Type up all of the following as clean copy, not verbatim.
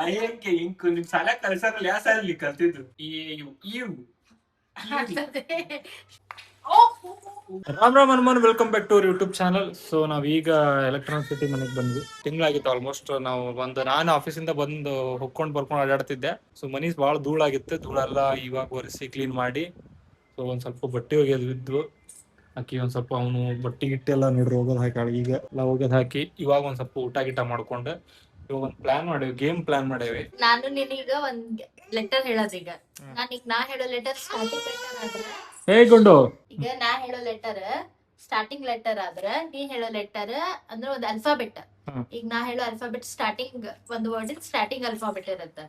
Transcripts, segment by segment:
ಅಯ್ಯಂಕೆ ink ನಿಮ್ ಸಾಲ ಕಲ್ಸರಲ್ಲ ಯಾವ ಸಾಲ ಕಲ್ತಿದ್ದು ಇವು Ram Ram Hanuman, welcome back to our YouTube channel. So ನಾವ್ ಈಗ ಎಲೆಕ್ಟ್ರಾನಿಕ್ ಸಿಟಿ ಮನೆಗೆ ಬಂದ್ವಿ. ತಿಂಗಳಾಗಿತ್ತು ಆಲ್ಮೋಸ್ಟ್. ನಾವು ನಾನು ಆಫೀಸಿಂದ ಬಂದು ಹೊಕ್ಕೊಂಡ್ ಬರ್ಕೊಂಡು ಅಡ್ಡಾಡ್ತಿದ್ದೆ. ಸೊ ಮನೀಸ್ ಭಾಳ ಧೂಳಾಗಿತ್ತು. ಧೂಳೆಲ್ಲ ಇವಾಗ ಒರೆಸಿ ಕ್ಲೀನ್ ಮಾಡಿ, ಸೊ ಒಂದ್ ಸ್ವಲ್ಪ ಬಟ್ಟೆ ಒಗೆದ್ವಿದ್ವು. ಆಕಿ ಒಂದ್ ಸ್ವಲ್ಪ ಅವನು ಬಟ್ಟೆ ಗಿಟ್ಟೆ ಎಲ್ಲ ನೋಡ್ರಿ ಹೋಗೋದ್ ಹಾಕಿ ಈಗ ಎಲ್ಲ ಒಗೆದ್ ಹಾಕಿ ಇವಾಗ ಒಂದ್ ಸ್ವಲ್ಪ ಊಟ ಗಿಟ ಮಾಡ್ಕೊಂಡು ಇವಾಗ ಒಂದ್ ಪ್ಲಾನ್ ಮಾಡೇವಿ, ಗೇಮ್ ಪ್ಲಾನ್ ಮಾಡೇವಿ. ನಾನು ನಿನೀಗ ಒಂದ್ ಲೆಟರ್ ಹೇಳೋದೀಗ. ನಾ ಹೇಳೋ ಲೆಟರ್ ಸ್ಟಾರ್ಟಿಂಗ್ ಲೆಟರ್ ಆದ್ರೆ ಹೇಗೊಂಡು ಈಗ ನಾ ಹೇಳೋ ಲೆಟರ್ ಸ್ಟಾರ್ಟಿಂಗ್ ಲೆಟರ್ ಆದ್ರ ನೀ ಹೇಳೋ ಲೆಟರ್ ಅಂದ್ರೆ ಒಂದ್ ಅಲ್ಫಾಬೆಟ್. ಈಗ ನಾ ಹೇಳೋ ಅಲ್ಫಾಬೆಟ್ ಸ್ಟಾರ್ಟಿಂಗ್ ಒಂದು ವರ್ಡ್ ಇನ್ ಸ್ಟಾರ್ಟಿಂಗ್ ಅಲ್ಫಾಬೆಟ್ ಇರುತ್ತೆ.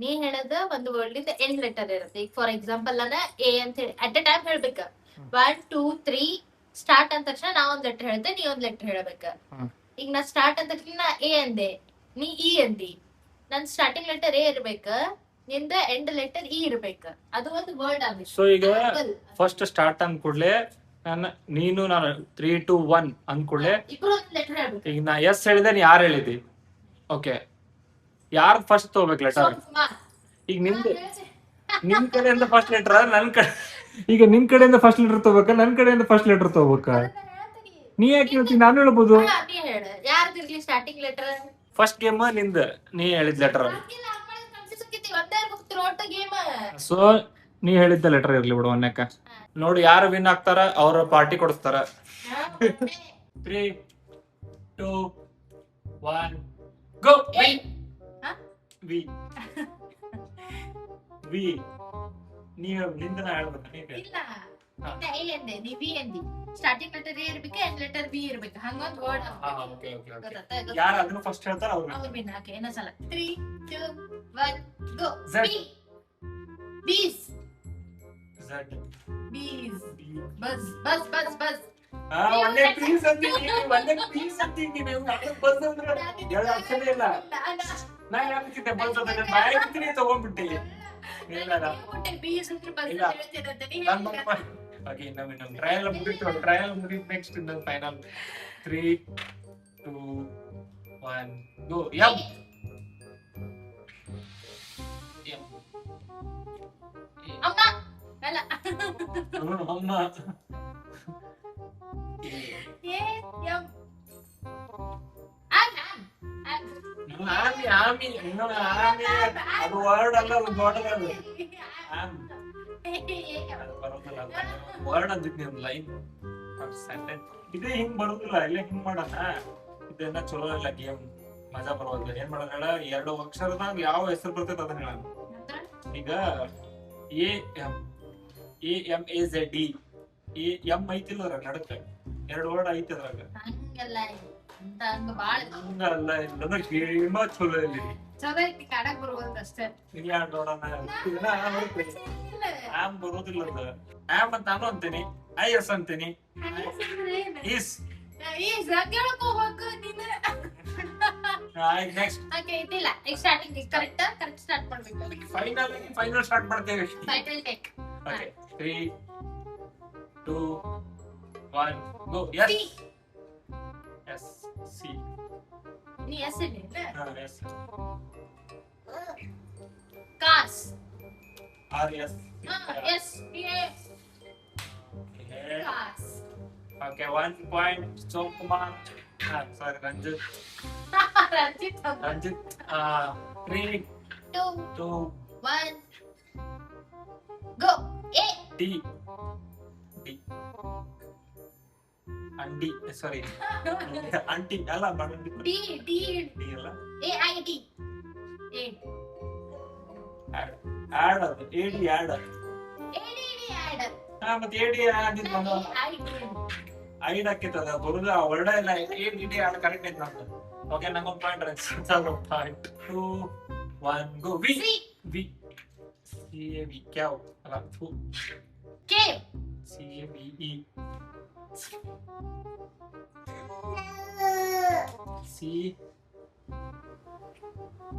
ನೀ ಹೇಳೋದ ಒಂದು ವರ್ಡ್ ಇಂದ ಎಂಡ್ ಲೆಟರ್ ಇರುತ್ತೆ. ಈಗ ಫಾರ್ ಎಕ್ಸಾಂಪಲ್ ನಾನು ಎ ಅಂತ ಹೇಳಿ ಅಟ್ ಎ ಟೈಮ್ ಹೇಳ್ಬೇಕ. 1 2 3 ಸ್ಟಾರ್ಟ್ ಅಂದ ತಕ್ಷಣ ನಾ ಒಂದ್ ಲೆಟರ್ ಹೇಳ್ತೆ, ನೀ ಒಂದ್ ಲೆಟರ್ ಹೇಳ್ಬೇಕ. ಈಗ ನಾ ಸ್ಟಾರ್ಟ್ ಅಂದ ತಕ್ಷಣ ನಾ ಎ ಅಂದೆ, ನೀ ಇ ಅಂದಿ. ನನ್ ಸ್ಟಾರ್ಟಿಂಗ್ ಲೆಟರ್ ಎ ಇರ್ಬೇಕ, ನಿಂದ ಎಂಡ್ ಲೆಟರ್ ಇ ಇರ್ಬೇಕ. ಅದು ಒಂದು ವರ್ಡ್ ಆಗುತ್ತೆ. ಸೊ ಈಗ ಫಸ್ಟ್ ಸ್ಟಾರ್ಟ್ ಅಂದ್ ಕೂಡ್ಲೆ ನೀನು ನಾನು 3 2 1 ಅಂದ್ ಕೂಡ್ಲೆ ಈಗ ನಾ ಎಸ್ ಹೇಳಿದೆ, ನೀ ಯಾರು ಹೇಳಿದಿ? ಓಕೆ, ಯಾರು ಫಸ್ಟ್ ತಗೋಬೇಕು ಲೆಟರ್? ಈಗ ನಿಮ್ ಕಡೆಯಿಂದ ಫಸ್ಟ್ ಲೆಟರ್, ನನ್ ಕಡೆ ಈಗ ನಿಮ್ ಕಡೆಯಿಂದ ಫಸ್ಟ್ ಲೆಟರ್ ತಗೋಬೇಕಾ, ನನ್ ಕಡೆಯಿಂದ ಫಸ್ಟ್ ಲೆಟರ್ ತಗೋಬೇಕಾ? ನೀ ಯಾಕೆ ಹೇಳ್ತೀನಿ, ನಾನು ಹೇಳ್ಬೋದು. ಸ್ಟಾರ್ಟಿಂಗ್ ಲೆಟರ್ ಫಸ್ಟ್ ಗೇಮ್ ನಿಂದ, ನೀ ಹೇಳಿದ ಲೆಟರ್. ಸೊ ನೀ ಹೇಳಿದ್ದ ಲೆಟರ್ ಇರ್ಲಿ ಬಿಡು ಒನ್ನೆಕ್ಕ. ನೋಡಿ ಯಾರು ವಿನ್ ಆಗ್ತಾರ ಅವ್ರ ಪಾರ್ಟಿ ಕೊಡಿಸ್ತಾರ. 3 2 1 ಗೋ. ವಿ ವಿ ನೀವ್ ನಿಂದನ ಹೇಳ್ಬೇಕು. ಸ್ಟಾರ್ಟಿಂಗ್ ಲೆಟರ್ ಎ ಇರ್ಬೇಕು, ಎಂಡ್ ಲೆಟರ್ ಬಿ ಇರ್ಬೇಕು. ಹಂಗೊಂದ್ ವರ್ಡ್ ಯಾರು ಅದನ್ನ ಫಸ್ಟ್ ಹೇಳ್ತಾರ ಅವ್ರು ವಿನ್. ಓಕೆ, ಇನ್ನೊಂದ್ಸಲ 3 2 1 ಗೋ. ಬೀಸ್ ಝಡ್ ಬೀಸ್ ಬಸ್ ಬಸ್ ಬಸ್ ಬಸ್. ಒಂದೇ ಪೀಸ್ ಅಂತೀನಿ, ಒಂದೇ ಪೀಸ್ ಅಂತೀನಿ. ನೀವು ಬಸ್ ಅಂದ್ರೆ ಎರಡು ಅಕ್ಷರ ಇಲ್ಲ. ನಾ ಯಾಕಿದ್ದೆ ಬಸ್ ಅಂದ್ರೆ ಬಾಯಿಗೆ ತಗೊಂಡ್ಬಿಟ್ಟೆ. ಟ್ರಯಲ್ ಮುಗಿತು. ನೆಕ್ಸ್ಟ್ ಫೈನಲ್ 3 2 1 ಗೋ. ಎಂ ಅಮ್ಮ ಅಲ್ಲ ಅಮ್ಮ. ಅದು ವರ್ಡ್ ಅಲ್ಲ, ಅದು ಬಾಟಲ್ ಅದು. ವರ್ಡ್ ಅಂದಿದ್ನಿ, ಒಂದು ಲೈನ್ ಸೆಂಟೆನ್ಸ್. ಇದೇ ಹಿಂಗ್ ಬರುದಿಲ್ಲ, ಇಲ್ಲೇ ಹಿಂಗ್ ಮಾಡೋಣ. ಇದೆಲ್ಲ ಚಲೋ ಇಲ್ಲ ಗೇಮ್, ಮಜಾ ಬರೋದಿಲ್ಲ. ಏನ್ ಮಾಡೋಣ, ಎರಡು ಅಕ್ಷರದಾಗ ಯಾವ ಹೆಸರು ಬರ್ತೈತೆ ಅದನ್ನ ಹೇಳ. ಈಗ AMAZD ಎಂ ಐತಿಲ್ಲ ಅದ್ರಾಗ, ನಡಕ್ಕೆ ಎರಡು ವರ್ಡ್ ಐತಿ ಅದ್ರಾಗ. ಹಂಗಲ್ಲ, ಗೇಮ ಚಲೋ ಇಲ್ಲಿ ಆಮ್ ಬರೋದಿಲ್ಲ. ಅದು ಆಮ್ ಅಂತ ನಾನು ಅಂತೀನಿ, IS ಅಂತೀನಿ. ಫೈನಲ್ ಸ್ಟಾರ್ಟ್ ಮಾಡ್ತೇವೆ. 3 2 1 ಗೋ. S C. ನೀ ಎಸ್ ಇಲ್ಲ ಎಸ್. ಕಾಸ್ RS. ಎಸ್ ಕಾಸ್. Okay, 1 point Somakumar. Sorry, Ranjith. 3 2 1 go. A D. ಅಂಡಿ, ಸಾರಿ ಆಂಟಿ ಅಲ್ಲ, ಡಿ ಡಿ ಡಿ ಅಲ್ಲ, AID ಆಡ್ ಅದು AD ಆಡ್. ಮತ್ತೆ AD ಆಡಿದ್ ಬಂದ ಐಡ್ ಹಾಕಿತ್ತದ ಬರುದ ವರ್ಡ ಇಲ್ಲ. AD ಆಡ್ ಕರೆಕ್ಟ್ ಐತ್ ನಂದು. ಓಕೆ, ನಂಗೊಂದು point. 2 1 go. V V CAV ಕ್ಯಾವ್ ಅಲ್ಲ, ಕೇವ್ CAVE. ಸಿ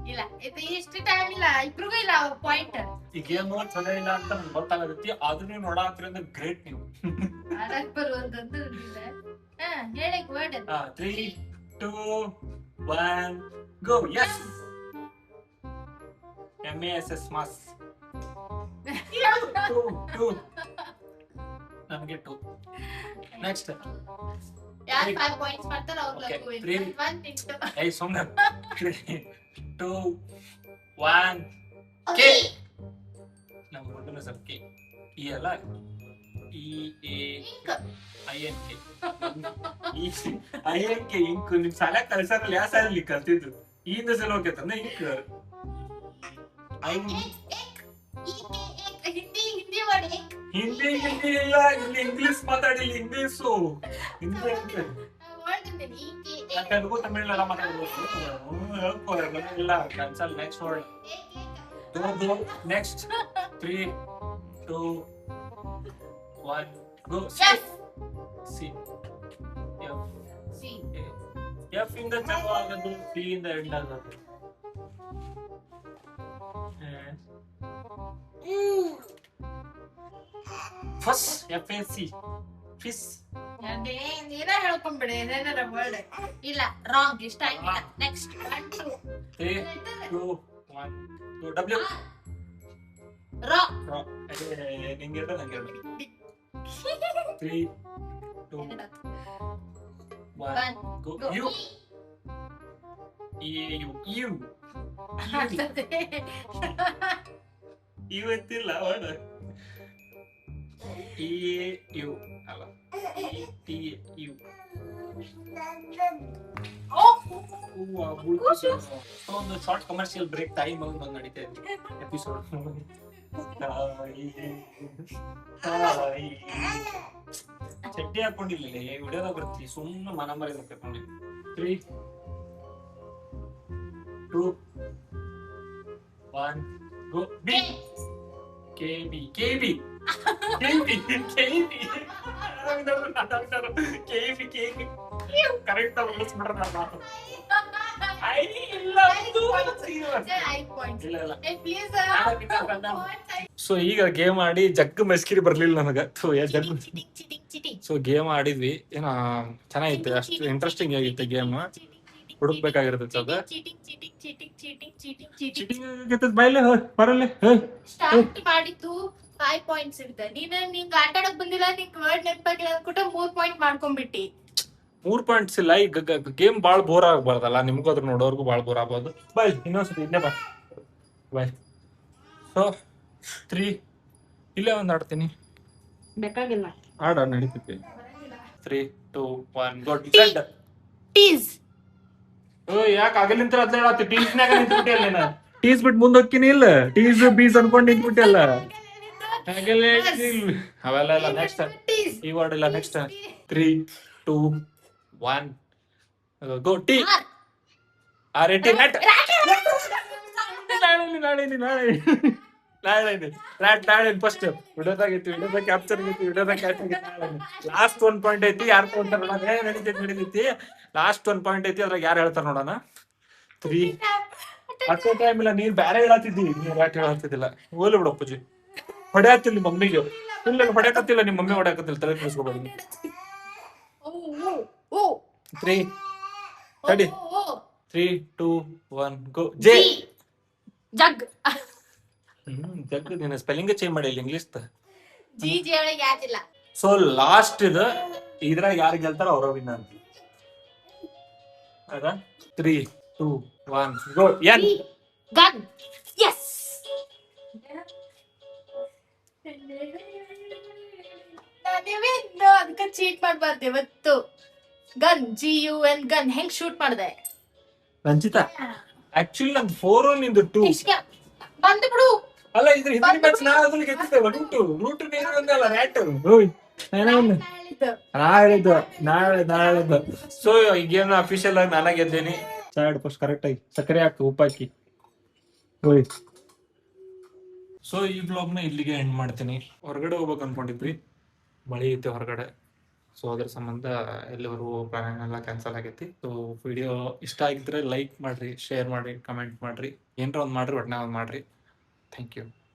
ಇಲ್ಲ, ಇದು ಇಷ್ಟು ಟೈಮ್ ಇಲ್ಲ, ಇಬ್ರಿಗೂ ಇಲ್ಲ ಪಾಯಿಂಟ್. ಈ ಗೇಮ್ ಚಲೋ ಇಲ್ಲ ಅಂತ ನಮ್ಗೆ ಗೊತ್ತಾಗತ್ತೆ, ಆದ್ರೂ ನೀವು ನೋಡಾತ್ರಿಂದ ಗ್ರೇಟ್ ನೀವು. ಅದಕ್ಕೆ ಬರುವಂತದ್ದು ಹೇಳಕ್ word. 3 2 1 go. S MASS mass. ನಮಗೆ 2. ನೆಕ್ಸ್ಟ್ ಯಾರು 5 ಪಾಯಿಂಟ್ಸ್ ಮಾಡ್ತಾರ ಅವ್ರ Okay, ಲಕ್ಕು three. 1 ಇಂಟು ಏಯ್ ಸುಮ್ಮನೆ 3 2 1 ಓಕೆ ನಮ್ಮ ಮೊದಲ ಸರ್ ಕೆ ಈ ಅಲ್ಲ EAINK INK ಇಂಕ್ ನಿಮ್ ಸಾಲ ಕಳ್ಸಲ್ಲ ಯಾವ ಸಾಲ ಕಲ್ತಿದ್ದು ಈಯಿಂದ ಸಲ ಹೋಗ್ತಂದ್ರೆ ಇಂಕ್ ಹಿಂದಿ ಮಾಡಿ ಹಿಂದಿ ಇಲ್ಲ ಇಲ್ಲಿ ಇಂಗ್ಲಿಷ್ ಮಾತಾಡಿಲ್ಲ ಇಂಗ್ಲಿಷು ಹಿಂದಿ ತೆಲುಗು ತಮಿಳೆಲ್ಲ ಮಾತಾಡ್ಬೇಕು ಇಲ್ಲ cancel next word next 3 2 1 go C F in the ಚಾಲು ಆಗೋದು C ಇಂದ ಎಂಡ್ ಆಗೋದು ಫಸ್ಟ್ FAC ಫಿಸ್ ನೀನ ಹೇಳ್ಕೊಂಡ್ಬಿಡಿ ಏನೇನಾರ ವರ್ಡ್ ಇಲ್ಲ ರಾಂಗ್ ಇಷ್ಟ ಆಗಿಲ್ಲ ನೆಕ್ಸ್ಟ್ 1 3 2 1 W ರಾ ನಿಂಗೆ ನಂಗೆ 3 2 1 go U EU ಇವತ್ತಿಲ್ಲ ವರ್ಡ್ EU ಅಲ್ಲ ETU ಒಂದು ಶಾರ್ಟ್ ಕಮರ್ಷಿಯಲ್ ಬ್ರೇಕ್ ಟೈಮ್ ಬಂದು ನಡೀತಾ ಇದೆ ಎಪಿಸೋಡ್ ಚಡ್ಡಿ ಹಾಕೊಂಡಿಲ್ಲ ವಿಡಿಯೋದಾಗ ಬರ್ತೀವಿ ಸುಮ್ಮನೆ ಮನ ಮರಿ ಹಾಕೊಂಡಿದ್ವಿ 3 2 1 go B KB correct so ಈಗ ಗೇಮ್ ಆಡಿ ಜಗ್ ಮೆಸ್ಕಿರಿ ಬರ್ಲಿಲ್ಲ ನನಗ ಸೊ ಗೇಮ್ ಆಡಿದ್ವಿ ಏನೋ ಚೆನ್ನಾಗಿತ್ತು ಅಷ್ಟು ಇಂಟ್ರೆಸ್ಟಿಂಗ್ ಆಗಿತ್ತು ಗೇಮ್ ಹುಡುಕ್ಬೇಕಾಗಿರ್ತೈತೆ ಅದ ಚೀಟಿಂಗ್ ಆಗೈತದ ಬೈಲೆ ಬರಲ್ಲೇ ಸ್ಟಾರ್ಟ್ ಮಾಡಿದ್ದು 5 ಪಾಯಿಂಟ್ಸ್ ಇರುತ್ತೆ ನಿಂಗೆ ಆಟ ಆಡಕ್ ಬಂದಿಲ್ಲ ನಿಂಗೆ ವರ್ಡ್ ನೆನಪಾಗಿಲ್ಲ ಅನ್ಬಿಟ್ಟು 3 ಪಾಯಿಂಟ್ ಮಾಡ್ಕೊಂಡ್ಬಿಟ್ಟಿ 3 ಪಾಯಿಂಟ್ಸ್ ಇಲ್ಲ ಈಗ ಗೇಮ್ ಬಾಳ್ ಬೋರ್ ಆಗ್ಬಾರ್ದಲ್ಲ ನಿಮ್ಗೂ ಅದ್ರ ನೋಡೋರ್ಗು ಬಾಳ್ ಬೋರ್ ಆಗ್ಬೋದು ಬಾಯ್ ಇನ್ನೊಂದ್ಸತಿ ಇನ್ನೇ ಬಾಯ್ ಸೊ 3 ಇಲ್ಲೇ ಒಂದ್ ಆಡ್ತೀನಿ ಬೇಕಾಗಿಲ್ಲ ಆಡ ನಡೀತೈತಿ 3 2 1 ಗೋ ಟೀಸ್ ಯಾಕೆ ಆಗಲಿಂತ ಅದ್ ಹೇಳತ್ತಿ ಟೀಸ್ನಾಗ ನಿಂತ್ಬಿಟ್ಟಿಯಲ್ಲ ನೀನು ಟೀಸ್ ಬಿಟ್ಟು ಮುಂದೆ ಹೋಗ್ತೀನಿ ಇಲ್ಲ ಟೀಸ್ ಬೀಸ್ ಅನ್ಕೊಂಡು ನಿಂತ್ಬಿಟ್ಟಿಯಲ್ಲ ಅವೆಲ್ಲ ಇಲ್ಲ ನೆಕ್ಸ್ಟ್ ಈ ವರ್ಡ್ ಇಲ್ಲ ನೆಕ್ಸ್ಟ್ 3 2 1 ಗೋ ಟಿ RAT ನೆಟ್ ನಾಳೆ ಫಸ್ಟ್ ವಿಡಿಯೋದಾಗ ಕ್ಯಾಪ್ಚರ್ ಲಾಸ್ಟ್ 1 ಪಾಯಿಂಟ್ ಐತಿ ಯಾರು ತಗೊಂತಾರ ನಡೀತೈತಿ ಲಾಸ್ಟ್ 1 ಪಾಯಿಂಟ್ ಐತಿ ಅದ್ರಾಗ ಯಾರು ಹೇಳ್ತಾರ ನೋಡೋಣ 3 ಅಷ್ಟೇ ಟೈಮ್ ಇಲ್ಲ ನೀನ್ ಬ್ಯಾರೆ ಹೇಳತ್ತಿದ್ದಿ ನೀನ್ ಯಾಕೆ ಹೇಳತ್ತಿದ್ದಿಲ್ಲ ಓಲಿ ಬಿಡು ಅಪ್ಪಜಿ ಹೊಡೆಯತ್ತಿಲ್ಲ ನಿಮ್ಮ ಮಮ್ಮಿಗೆ ಇಲ್ಲ ಹೊಡೆಯಕತ್ತಿಲ್ಲ ನಿಮ್ಮ ಮಮ್ಮಿ ಹೊಡೆಯಕತ್ತಿಲ್ಲ ತಲೆ ಕೆಡಿಸ್ಕೋಬೇಡಿ 3 ತಡಿ 3 2 1 ಗೋ ಜೆ ಜಗ್ ಜಗ್ ನೀನು ಸ್ಪೆಲ್ಲಿಂಗ್ ಚೇಂಜ್ ಮಾಡಿಲ್ಲ ಇಂಗ್ಲಿಷ್ ಜಿ ಒಳಗೆ ಯಾತಿಲ್ಲ ಸೊ ಲಾಸ್ಟ್ ಇದ್ರಾಗ ಯಾರು ಗೆಲ್ತಾರ ಅವ್ರ ವಿನ್ ಅಂತ ಹೌದಾ 3 2 1 ಗೋ ಎನ್ ಗನ್ ಎಸ್ ಅದಕ್ಕೆ ಚೀಟ್ ಮಾಡ್ಬಾರ್ದು ಇವತ್ತು ಗನ್ GUN ಗನ್ ಹೆಂಗ್ ಶೂಟ್ ಮಾಡ್ದೆ ರಂಜಿತಾ ಆಕ್ಚುಲಿ ನಂದು 4 ನಿಂದು 2 ಬಂದು ಬಿಡು ಅಲ್ಲ ಇದ್ರ ಹಿಂದಿನ ಮ್ಯಾಚ್ ನಾ ಅದ್ರಲ್ಲಿ ಗೆದ್ದಿದ್ದೆ ರೂಟ್ ನೀನು ಒಂದಲ್ಲ ರ್ಯಾಟ್ ಓಯ್ ನಾಳೆ ಸೊ ಈಗೇನು ಅಫಿಷಿಯಲ್ ಆಗಿ ನಾನಾಗ ಗೆದ್ದೇನಿ ಚಾಡ್ ಫಸ್ಟ್ ಕರೆಕ್ಟ್ ಆಗಿ ಸಕ್ಕರೆ ಹಾಕಿ ಉಪ್ಪಾಕಿ ಓಯ್ ಸೊ ಈ ಬ್ಲಾಗ್ನ ಇಲ್ಲಿಗೆ ಎಂಡ್ ಮಾಡ್ತೀನಿ ಹೊರಗಡೆ ಹೋಗ್ಬೇಕು ಅನ್ಕೊಂಡಿದ್ವಿ ಮಳೆ ಐತೆ ಹೊರಗಡೆ ಸೊ ಅದ್ರ ಸಂಬಂಧ ಎಲ್ಲರೂ ಪ್ಲಾನ್ ಎಲ್ಲ ಕ್ಯಾನ್ಸಲ್ ಆಗೈತಿ ಸೊ ವಿಡಿಯೋ ಇಷ್ಟ ಆಗಿದ್ರೆ ಲೈಕ್ ಮಾಡ್ರಿ ಶೇರ್ ಮಾಡ್ರಿ ಕಮೆಂಟ್ ಮಾಡ್ರಿ ಏನಾರ ಒಂದು ಮಾಡ್ರಿ ಒಟ್ನ ಒಂದು ಮಾಡ್ರಿ ಥ್ಯಾಂಕ್ ಯು